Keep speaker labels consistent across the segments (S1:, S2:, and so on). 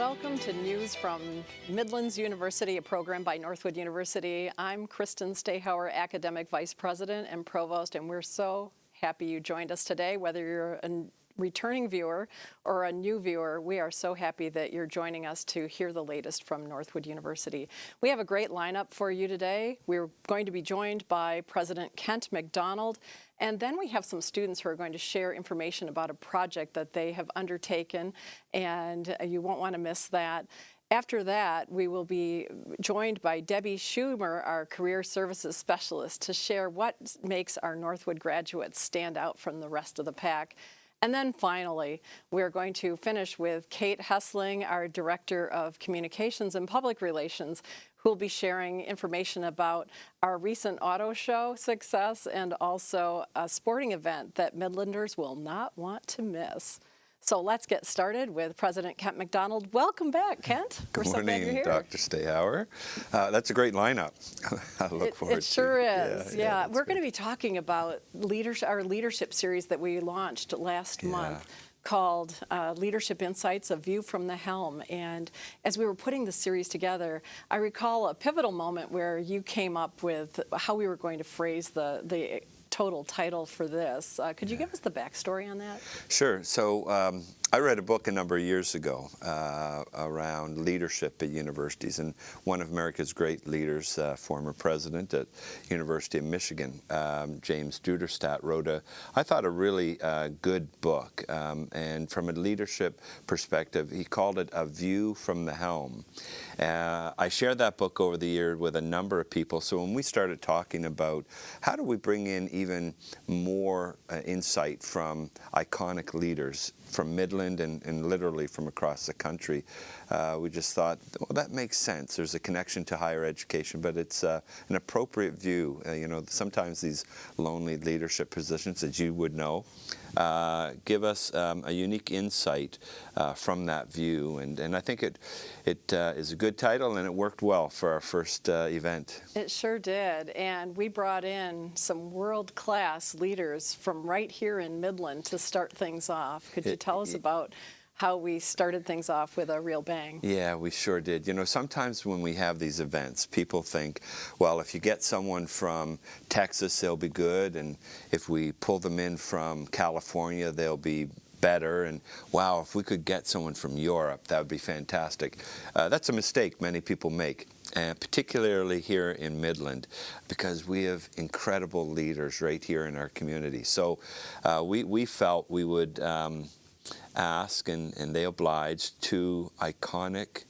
S1: Welcome to News from Midland University, a program by Northwood University. I'm Kristen Stahauer, Academic Vice President and Provost, and we're so happy you joined us today. Whether you're a returning viewer or a new viewer, we are so happy that you're joining us to hear the latest from Northwood University. We have a great lineup for you today. We're going to be joined by President Kent McDonald, and then we have some students who are going to share information about a project that they have undertaken, and you won't want to miss that. After that, we will be joined by Debbie Schumer, our Career Services Specialist, to share what makes our Northwood graduates stand out from the rest of the pack. And then finally, we're going to finish with Kate Hessling, our Director of Communications and Public Relations, who will be sharing information about our recent auto show success and also a sporting event that Midlanders will not want to miss. So let's get started with President Kent McDonald. Welcome back, Kent.
S2: Good
S1: We're so glad you're here.
S2: Dr. Stahauer. That's a great lineup. I look forward to it.
S1: It sure is. Yeah. We're going to
S2: great.
S1: be talking about our leadership series that we launched last month, called Leadership Insights, A View from the Helm. And as we were putting the series together, I recall a pivotal moment where you came up with how we were going to phrase the total title for this. Could you give us the backstory on that?
S2: Sure. So I read a book a number of years ago around leadership at universities, and one of America's great leaders, former president at University of Michigan, James Duderstadt, wrote I thought, a really good book. And from a leadership perspective, he called it A View from the Helm. I shared that book over the year with a number of people. So when we started talking about how do we bring in even more insight from iconic leaders from Midland and literally from across the country, we just thought, well, that makes sense. There's a connection to higher education, but it's an appropriate view. You know, sometimes these lonely leadership positions, as you would know, give us a unique insight from that view, and I think it is a good title, and it worked well for our first event.
S1: It sure did, and we brought in some world-class leaders from right here in Midland to start things off. Could you tell us about how we started things off with a real bang?
S2: Yeah, we sure did. You know, sometimes when we have these events, people think, well, if you get someone from Texas, they'll be good, and if we pull them in from California, they'll be better, and wow, if we could get someone from Europe, that would be fantastic. That's a mistake many people make, and particularly here in Midland, because we have incredible leaders right here in our community. So we felt we would ask, and they obliged, two iconic,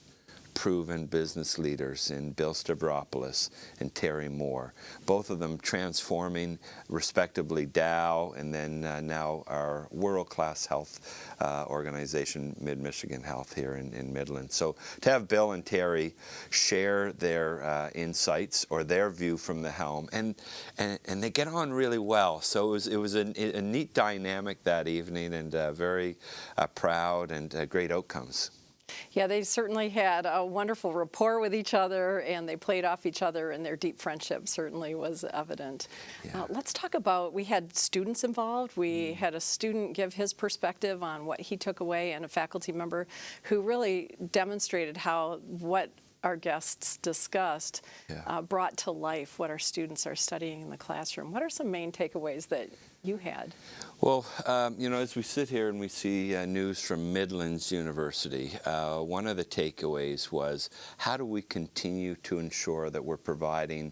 S2: proven business leaders in Bill Stavropoulos and Terry Moore, both of them transforming respectively Dow and then now our world-class health organization, Mid-Michigan Health here in Midland. So to have Bill and Terry share their insights or their view from the helm, and they get on really well. So it was a neat dynamic that evening, and very proud and great outcomes.
S1: Yeah, they certainly had a wonderful rapport with each other, and they played off each other, and their deep friendship certainly was evident. Yeah. Let's talk about, we had students involved. We had a student give his perspective on what he took away, and a faculty member who really demonstrated how what our guests discussed brought to life what our students are studying in the classroom. What are some main takeaways that you had?
S2: Well, you know, as we sit here and we see news from Midland University, one of the takeaways was, how do we continue to ensure that we're providing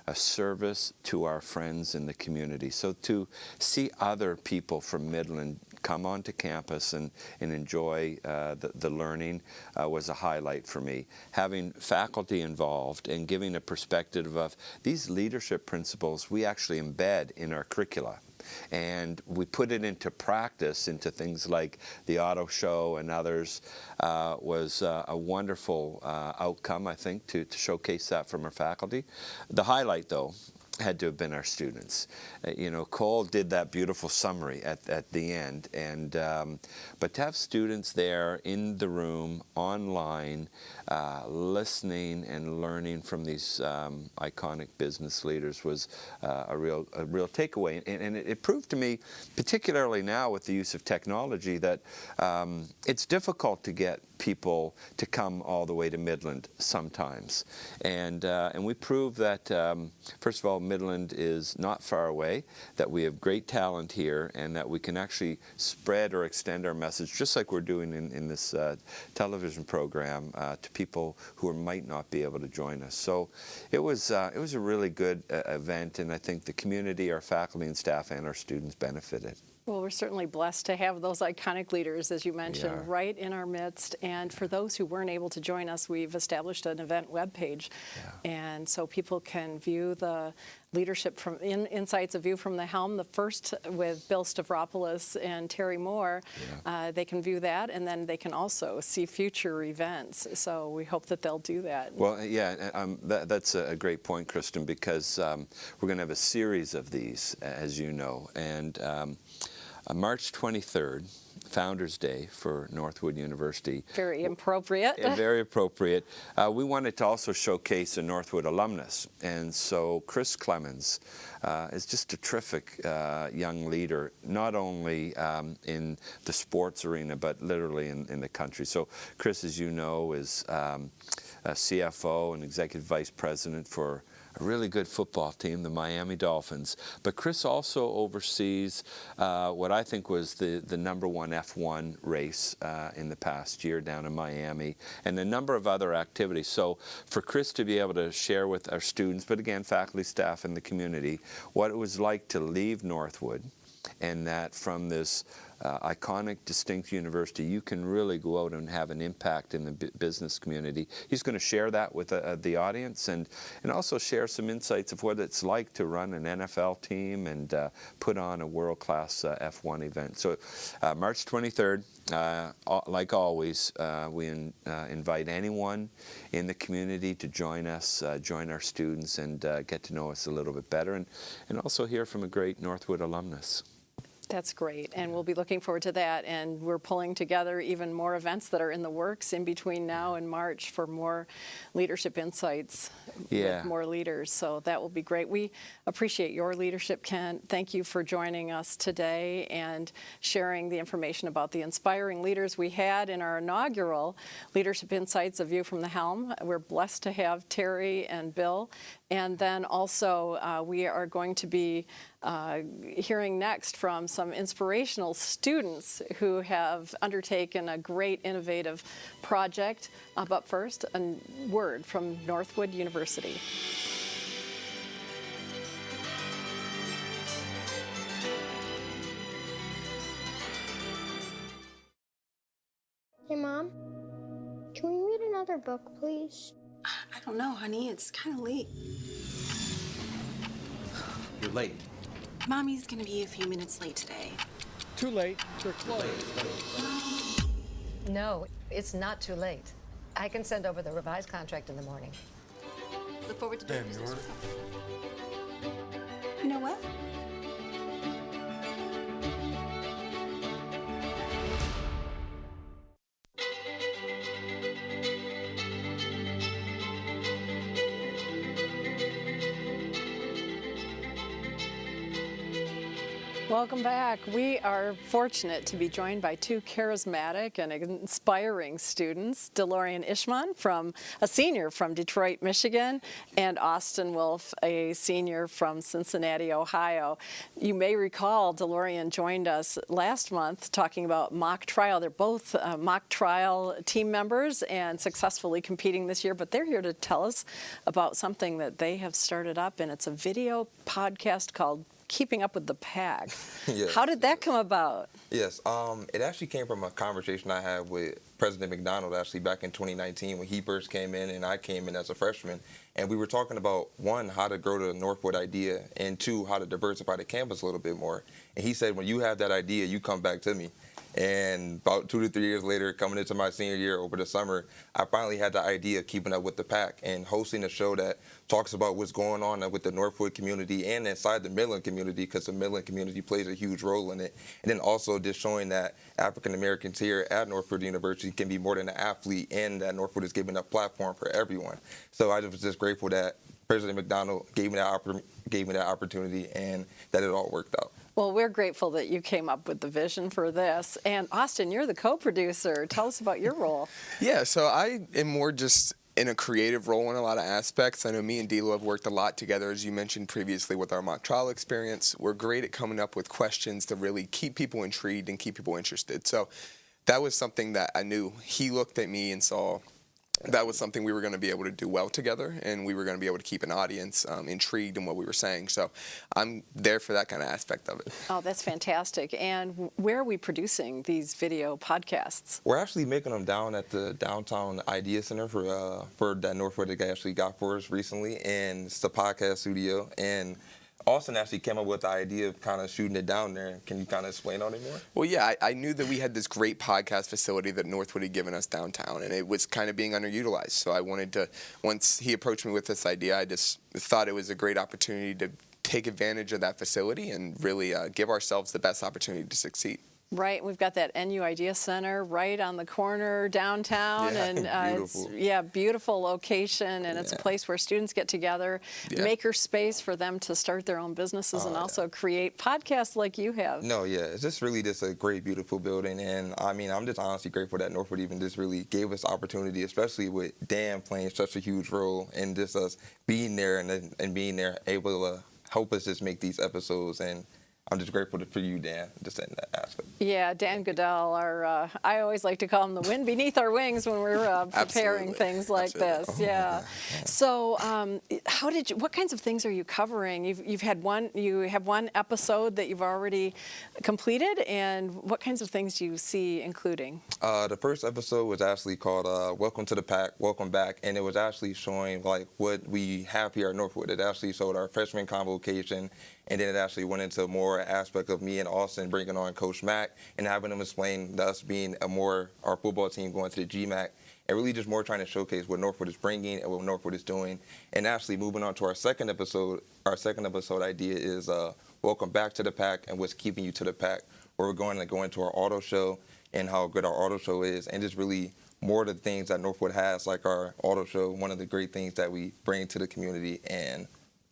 S2: a service to our friends in the community? So to see other people from Midland come onto campus and enjoy the learning was a highlight for me. Having faculty involved and giving a perspective of these leadership principles we actually embed in our curricula. And we put it into practice, into things like the auto show and others, was a wonderful outcome, I think, to showcase that from our faculty. The highlight, though, had to have been our students. You know, Cole did that beautiful summary at the end, and but to have students there in the room, online, listening and learning from these iconic business leaders was a real takeaway. And it proved to me, particularly now with the use of technology, that it's difficult to get people to come all the way to Midland sometimes. And we prove that, first of all, Midland is not far away, that we have great talent here, and that we can actually spread or extend our message, just like we're doing in this television program, to people who might not be able to join us. So it was a really good event, and I think the community, our faculty and staff, and our students benefited.
S1: Well, we're certainly blessed to have those iconic leaders, as you mentioned, right in our midst. And for those who weren't able to join us, we've established an event webpage. And so people can view the leadership from Insights, A View from the Helm, the first with Bill Stavropoulos and Terry Moore. They can view that, and then they can also see future events. So we hope that they'll do that. Well,
S2: that's a great point, Kristen, because we're going to have a series of these, as you know. And March 23rd, Founders Day for Northwood University.
S1: Very appropriate.
S2: Very appropriate. We wanted to also showcase a Northwood alumnus. And so Chris Clemens is just a terrific young leader, not only in the sports arena, but literally in the country. So Chris, as you know, is a CFO and Executive Vice President for a really good football team, the Miami Dolphins. But Chris also oversees what I think was the #1 F1 race in the past year down in Miami, and a number of other activities. So for Chris to be able to share with our students, but again, faculty, staff, and the community, what it was like to leave Northwood, and that from this iconic, distinct university, you can really go out and have an impact in the business community. He's going to share that with the audience, and also share some insights of what it's like to run an NFL team and put on a world-class F1 event. So March 23rd, like always, we invite anyone in the community to join us, join our students, and get to know us a little bit better, and also hear from a great Northwood alumnus.
S1: That's great, and we'll be looking forward to that. And we're pulling together even more events that are in the works in between now and March for more leadership insights with more leaders. So that will be great. We appreciate your leadership, Kent. Thank you for joining us today and sharing the information about the inspiring leaders we had in our inaugural Leadership Insights, A View from the Helm. We're blessed to have Terry and Bill. And then also we are going to be hearing next from some inspirational students who have undertaken a great innovative project. But first, a word from Northwood University.
S3: Hey, Mom, can we read another book, please?
S4: I don't know, honey. It's kind of late.
S5: You're late.
S4: Mommy's gonna be a few minutes late today.
S6: Too late. We're closed.
S7: No, it's not too late. I can send over the revised contract in the morning.
S4: Look forward to doing
S5: Damn,
S4: business.
S5: yours.
S4: You know what?
S1: Welcome back. We are fortunate to be joined by two charismatic and inspiring students, DeLorean Ishman, a senior from Detroit, Michigan, and Austin Wolf, a senior from Cincinnati, Ohio. You may recall DeLorean joined us last month talking about mock trial. They're both mock trial team members and successfully competing this year, but they're here to tell us about something that they have started up, and it's a video podcast called Keeping Up with the Pack.
S8: Yes.
S1: How did that come about?
S8: Yes, it actually came from a conversation I had with President McDonald actually back in 2019 when he first came in and I came in as a freshman. And we were talking about, one, how to grow the Northwood idea, and two, how to diversify the campus a little bit more. And he said, when you have that idea, you come back to me. And about 2 to 3 years later, coming into my senior year over the summer, I finally had the idea of keeping up with the pack and hosting a show that talks about what's going on with the Northwood community and inside the Midland community, because the Midland community plays a huge role in it. And then also just showing that African Americans here at Northwood University can be more than an athlete, and that Northwood is giving a platform for everyone. So I was just grateful that President McDonald gave me that opportunity and that it all worked out.
S1: Well, we're grateful that you came up with the vision for this. And Austin, you're the co-producer. Tell us about your role.
S5: Yeah, so I am more just in a creative role in a lot of aspects. I know me and Dilo have worked a lot together, as you mentioned previously, with our mock trial experience. We're great at coming up with questions to really keep people intrigued and keep people interested. So that was something that I knew. He looked at me and saw that was something we were going to be able to do well together, and we were going to be able to keep an audience intrigued in what we were saying. So I'm there for that kind of aspect of it.
S1: Oh, that's fantastic. And where are we producing these video podcasts?
S8: We're actually making them down at the Downtown Idea Center for that Northwood that actually got for us recently, and it's the podcast studio. And Austin actually came up with the idea of kind of shooting it down there. Can you kind of explain on it more?
S5: Well, yeah, I knew that we had this great podcast facility that Northwood had given us downtown, and it was kind of being underutilized. So I wanted to, once he approached me with this idea, I just thought it was a great opportunity to take advantage of that facility and really give ourselves the best opportunity to succeed.
S1: Right, we've got that NU Idea Center right on the corner downtown,
S8: Yeah,
S1: and
S8: beautiful.
S1: it's beautiful location, and it's a place where students get together, maker space for them to start their own businesses and also create podcasts like you have.
S8: No, yeah, it's just really just a great, beautiful building, and I mean, I'm just honestly grateful that Northwood even just really gave us opportunity, especially with Dan playing such a huge role, and just us being there and being there able to help us just make these episodes. And I'm just grateful for you, Dan, just in that aspect.
S1: Yeah, Dan Goodell, I always like to call him the wind beneath our wings when we're preparing things like this. Yeah. So, what kinds of things are you covering? You have one episode that you've already completed, and what kinds of things do you see including?
S8: The first episode was actually called "Welcome to the Pack, Welcome Back," and it was actually showing like what we have here at Northwood. It actually showed our freshman convocation. And then it actually went into more aspect of me and Austin bringing on Coach Mack and having him explain us being our football team going to the GMAC, and really just more trying to showcase what Northwood is bringing and what Northwood is doing. And actually moving on to our second episode idea is Welcome Back to the Pack and What's Keeping You to the Pack, where we're going to go into our auto show and how good our auto show is, and just really more of the things that Northwood has, like our auto show, one of the great things that we bring to the community, and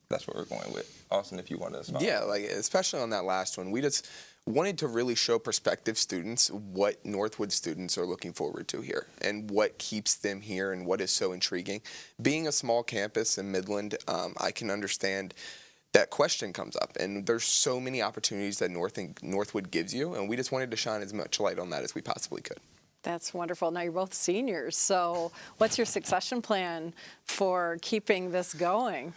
S8: that's what we're going with. Austin, if you want to smile.
S5: Yeah, like especially on that last one, we just wanted to really show prospective students what Northwood students are looking forward to here and what keeps them here and what is so intriguing. Being a small campus in Midland, I can understand that question comes up, and there's so many opportunities that Northwood gives you, and we just wanted to shine as much light on that as we possibly could.
S1: That's wonderful. Now you're both seniors, so what's your succession plan for keeping this going?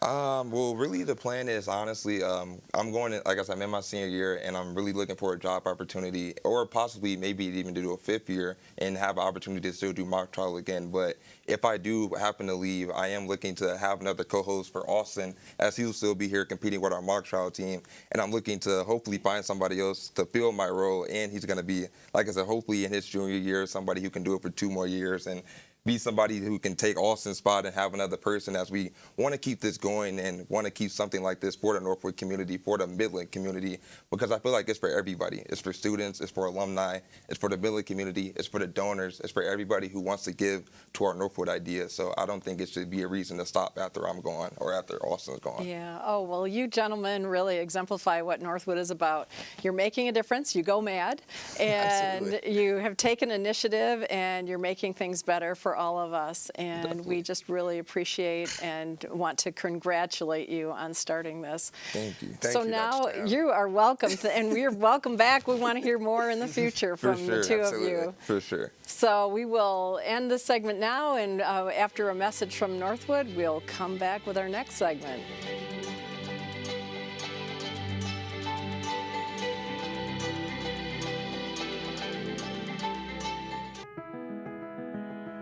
S8: Well, really the plan is honestly, I'm going to, like I said, I'm in my senior year, and I'm really looking for a job opportunity, or possibly maybe even to do a fifth year and have an opportunity to still do mock trial again. But if I do happen to leave, I am looking to have another co-host for Austin, as he'll still be here competing with our mock trial team. And I'm looking to hopefully find somebody else to fill my role, and he's going to be, like I said, hopefully in his junior year, somebody who can do it for 2 more years and be somebody who can take Austin's spot and have another person, as we want to keep this going and want to keep something like this for the Northwood community, for the Midland community, because I feel like it's for everybody. It's for students, it's for alumni, it's for the Midland community, it's for the donors, it's for everybody who wants to give to our Northwood idea. So I don't think it should be a reason to stop after I'm gone or after Austin's gone.
S1: Yeah. Oh, well, you gentlemen really exemplify what Northwood is about. You're making a difference. You go mad, and
S5: Absolutely.
S1: you have taken initiative, and you're making things better for all of us. And
S8: Definitely.
S1: we just really appreciate and want to congratulate you on starting this.
S8: Thank you.
S1: So
S5: you,
S1: now
S5: Dr. Taylor.
S1: you are welcome, and we're welcome back. We want to hear more in the future
S8: For
S1: from
S8: sure.
S1: the two
S5: Absolutely.
S1: of you.
S8: For sure.
S1: So we will end this segment now, and after a message from Northwood, we'll come back with our next segment.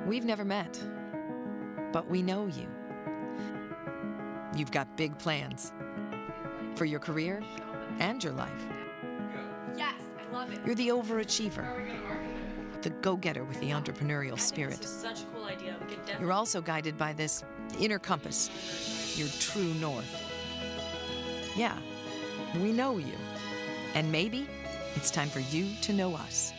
S9: We've never met, but we know you. You've got big plans for your career and your life.
S4: Yes, I love it.
S9: You're the overachiever, the go-getter with the entrepreneurial spirit.
S4: This is such a cool idea. We could definitely.
S9: You're also guided by this inner compass, your true north. Yeah, we know you. And maybe it's time for you to know us.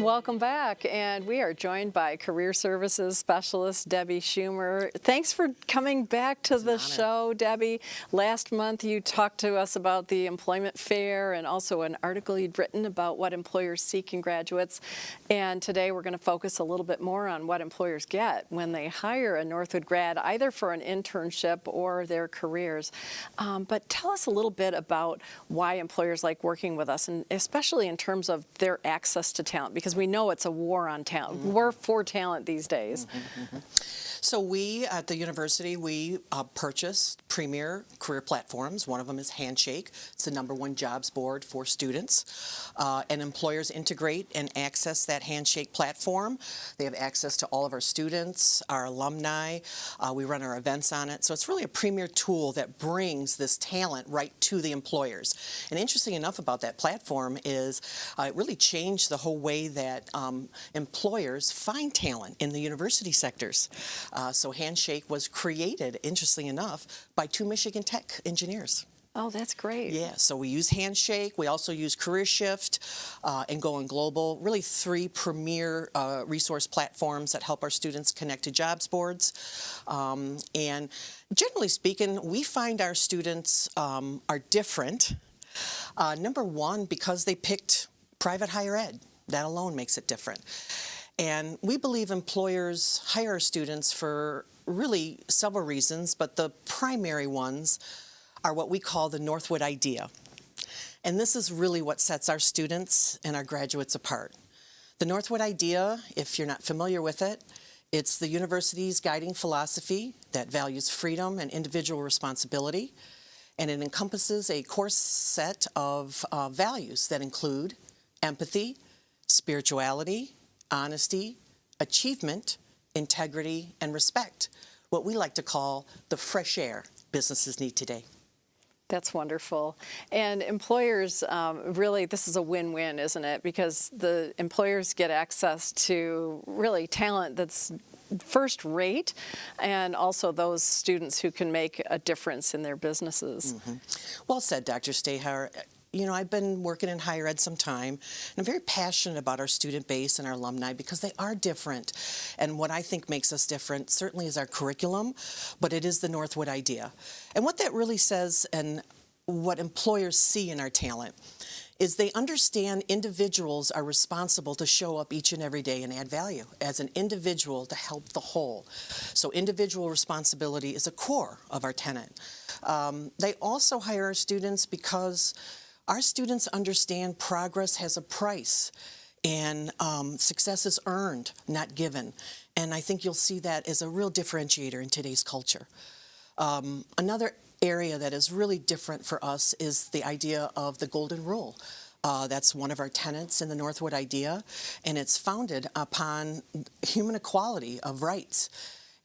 S1: Welcome back, and we are joined by Career Services Specialist Debbie Schumer. Thanks for coming back to the show, Debbie. Last month you talked to us about the employment fair and also an article you'd written about what employers seek in graduates. And today we're going to focus a little bit more on what employers get when they hire a Northwood grad, either for an internship or their careers. But tell us a little bit about why employers like working with us, and especially in terms of their access to talent, because we know it's a war on talent. War for talent these days.
S10: So we at the university, we purchase premier career platforms. One of them is Handshake. It's the #1 jobs board for students. And employers integrate and access that Handshake platform. They have access to all of our students, our alumni. We run our events on it. So it's really a premier tool that brings this talent right to the employers. And interesting enough about that platform is it really changed the whole way that employers find talent in the university sectors. So Handshake was created, interestingly enough, by 2 Michigan Tech engineers.
S1: Oh, that's great.
S10: Yeah, so we use Handshake. We also use Career Shift and Going Global, really 3 premier resource platforms that help our students connect to jobs boards. And generally speaking, we find our students are different. #1, because they picked private higher ed. That alone makes it different. And we believe employers hire students for really several reasons, but the primary ones are what we call the Northwood idea. And this is really what sets our students and our graduates apart. The Northwood idea, if you're not familiar with it, it's the university's guiding philosophy that values freedom and individual responsibility. And it encompasses a core set of values that include empathy, spirituality, honesty, achievement, integrity, and respect. What we like to call the fresh air businesses need today.
S1: That's wonderful. And employers, really, this is a win-win, isn't it? Because the employers get access to really talent that's first rate, and also those students who can make a difference in their businesses.
S10: Well said, Dr. Stahauer. You know, I've been working in higher ed some time, and I'm very passionate about our student base and our alumni because they are different. And what I think makes us different certainly is our curriculum, but it is the Northwood idea. And what that really says, and what employers see in our talent, is they understand individuals are responsible to show up each and every day and add value as an individual to help the whole. So individual responsibility is a core of our tenet. They also hire our students because our students understand progress has a price, and success is earned, not given. And I think you'll see that as a real differentiator in today's culture. Another area that is really different for us is the idea of the golden rule. That's one of our tenets in the Northwood idea, and it's founded upon human equality of rights.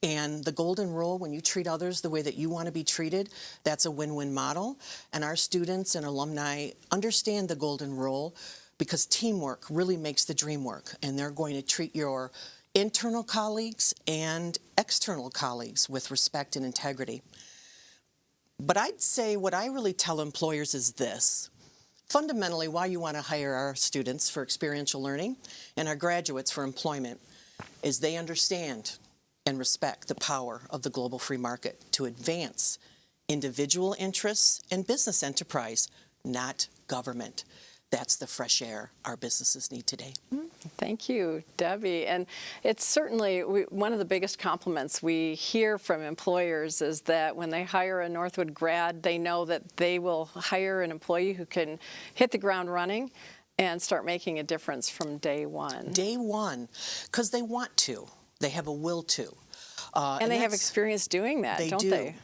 S10: And the golden rule, when you treat others the way that you want to be treated, that's a win-win model. And our students and alumni understand the golden rule because teamwork really makes the dream work. And they're going to treat your internal colleagues and external colleagues with respect and integrity. But I'd say what I really tell employers is this. Fundamentally, why you want to hire our students for experiential learning and our graduates for employment is they understand and respect the power of the global free market to advance individual interests and business enterprise, not government. That's the fresh air our businesses need today.
S1: Thank you, Debbie. And it's certainly one of the biggest compliments we hear from employers is that when they hire a Northwood grad, they know that they will hire an employee who can hit the ground running and start making a difference from day one.
S10: Day one, because they want to. They have a will to.
S1: And they have experience doing that, don't they?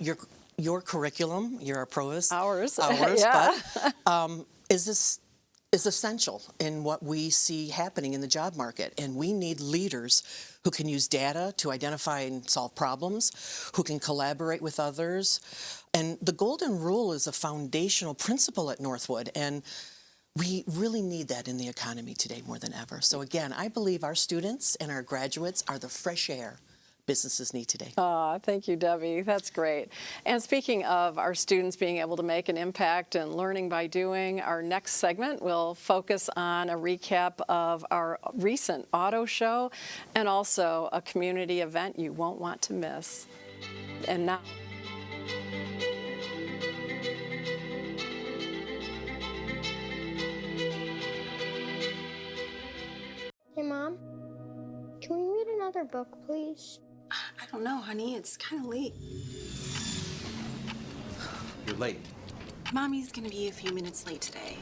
S10: Your curriculum, you're a provost.
S1: Ours,
S10: yeah. But is essential in what we see happening in the job market. And we need leaders who can use data to identify and solve problems, who can collaborate with others. And the golden rule is a foundational principle at Northwood. And we really need that in the economy today more than ever. So again, I believe our students and our graduates are the fresh air businesses need today.
S1: Thank you, Debbie. That's great. And speaking of our students being able to make an impact and learning by doing, our next segment will focus on a recap of our recent auto show and also a community event you won't want to miss. And now.
S3: Hey, Mom, can we read another book, please?
S11: I don't know, honey. It's kind of late.
S12: You're late.
S11: Mommy's gonna be a few minutes late today.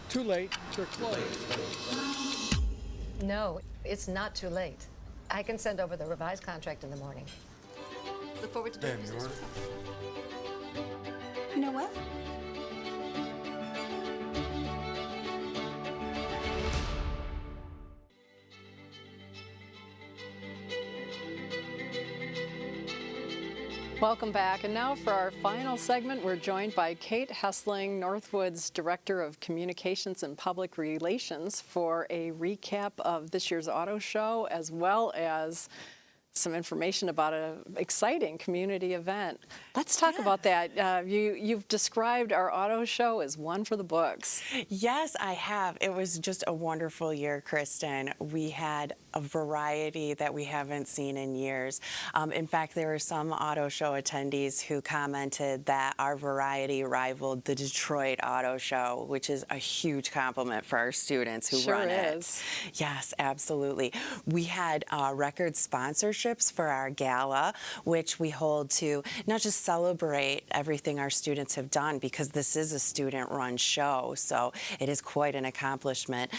S6: Too late. They're closed.
S7: No, it's not too late. I can send over the revised contract in the morning.
S11: Look forward to doing
S12: Damn,
S11: business.
S12: yours.
S11: You know what?
S1: Welcome back. And now for our final segment, we're joined by Kate Hessling, Northwood's Director of Communications and Public Relations, for a recap of this year's auto show, as well as some information about an exciting community event. Let's talk about that. You've described our auto show as one for the books.
S13: Yes, I have. It was just a wonderful year, Kristen. We had a variety that we haven't seen in years. In fact, there were some auto show attendees who commented that our variety rivaled the Detroit Auto Show, which is a huge compliment for our students who run it. Sure is. Yes, absolutely. We had record sponsorships for our gala, which we hold to not just celebrate everything our students have done, because this is a student-run show, so it is quite an accomplishment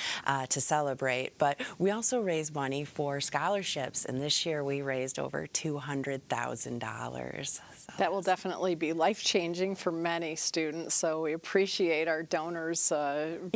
S13: to celebrate, but we also raise money for scholarships, and this year we raised over $200,000. So
S1: that will definitely be life-changing for many students, so we appreciate our donors'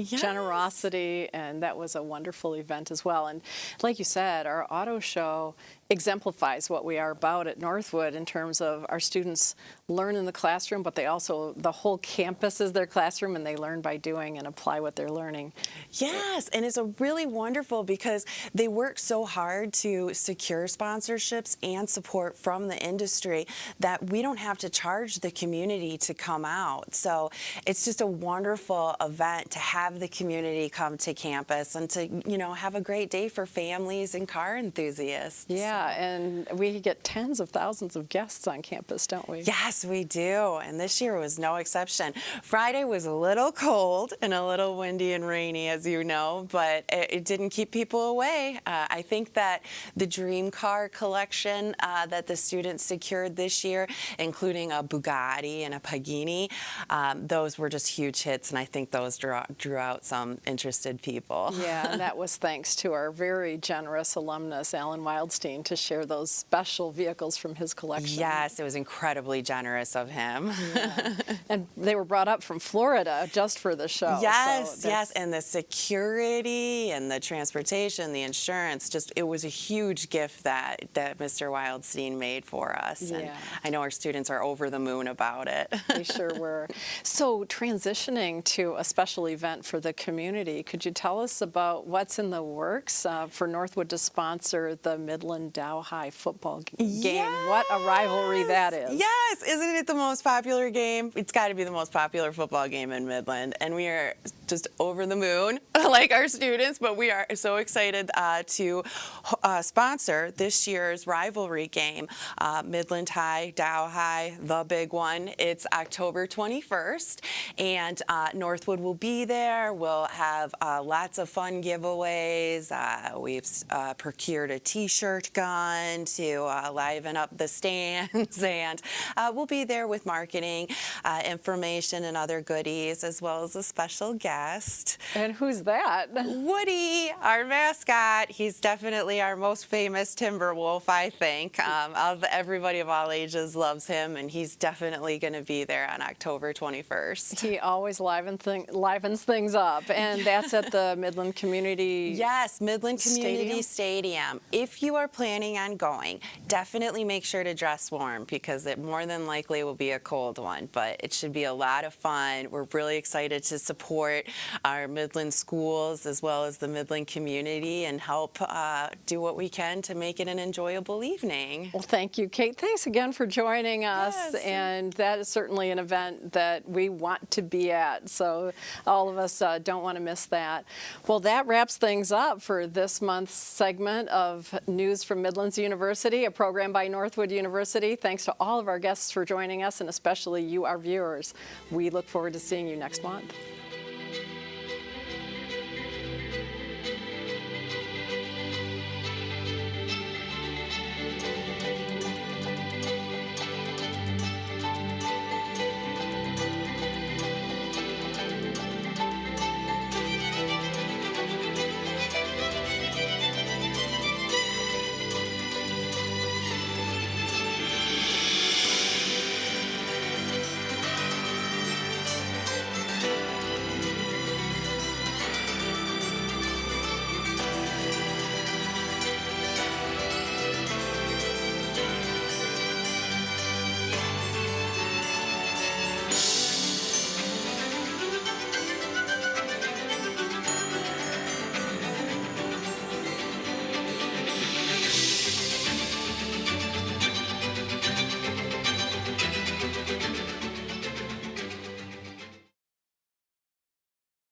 S1: generosity, and that was a wonderful event as well. And like you said, our auto show exemplifies what we are about at Northwood in terms of our students learn in the classroom, but they also, the whole campus is their classroom, and they learn by doing and apply what they're learning.
S13: Yes, and it's a really wonderful because they work so hard to secure sponsorships and support from the industry that we don't have to charge the community to come out. So it's just a wonderful event to have the community come to campus and to, you know, have a great day for families and car enthusiasts.
S1: Yeah, and we get tens of thousands of guests on campus, don't we?
S13: Yes, we do, and this year was no exception. Friday was a little cold and a little windy and rainy, as you know, but it didn't keep people away. I think that the dream car collection that the students secured this year, including a Bugatti and a Pagani, those were just huge hits, and I think those drew out some interested people.
S1: Yeah, and that was thanks to our very generous alumnus, Alan Wildstein, to share those special vehicles from his collection.
S13: Yes, it was incredibly generous of him.
S1: Yeah. And they were brought up from Florida just for the show.
S13: Yes,
S1: so
S13: yes, and the security and the transportation, the insurance, just it was a huge gift that Mr. Wildstein made for us.
S1: Yeah.
S13: And I know our students are over the moon about it.
S1: They sure were. So transitioning to a special event for the community, could you tell us about what's in the works for Northwood to sponsor the Midland Dow High football game?
S13: Yes.
S1: What a rivalry that is.
S13: Yes, isn't it the most popular game? It's got to be the most popular football game in Midland, and we are just over the moon, like our students, but we are so excited to sponsor this year's rivalry game, Midland High, Dow High, the big one. It's October 21st, and Northwood will be there. We'll have lots of fun giveaways. We've procured a T-shirt gun to liven up the stands, and we'll be there with marketing information and other goodies, as well as a special guest.
S1: And who's that?
S13: Woody, our mascot. He's definitely our most famous timber wolf, I think. Everybody of all ages loves him, and he's definitely going to be there on October 21st.
S1: He always livens things up, and that's at the Midland Community
S13: Yes, Midland Community Stadium. If you are planning on going, definitely make sure to dress warm, because it more than likely will be a cold one, but it should be a lot of fun. We're really excited to support our Midland schools as well as the Midland community and help do what we can to make it an enjoyable evening.
S1: Well, thank you, Kate. Thanks again for joining us.
S13: Yes.
S1: And that is certainly an event that we want to be at. So all of us don't want to miss that. Well, that wraps things up for this month's segment of News from Midland University, a program by Northwood University. Thanks to all of our guests for joining us, and especially you, our viewers. We look forward to seeing you next month.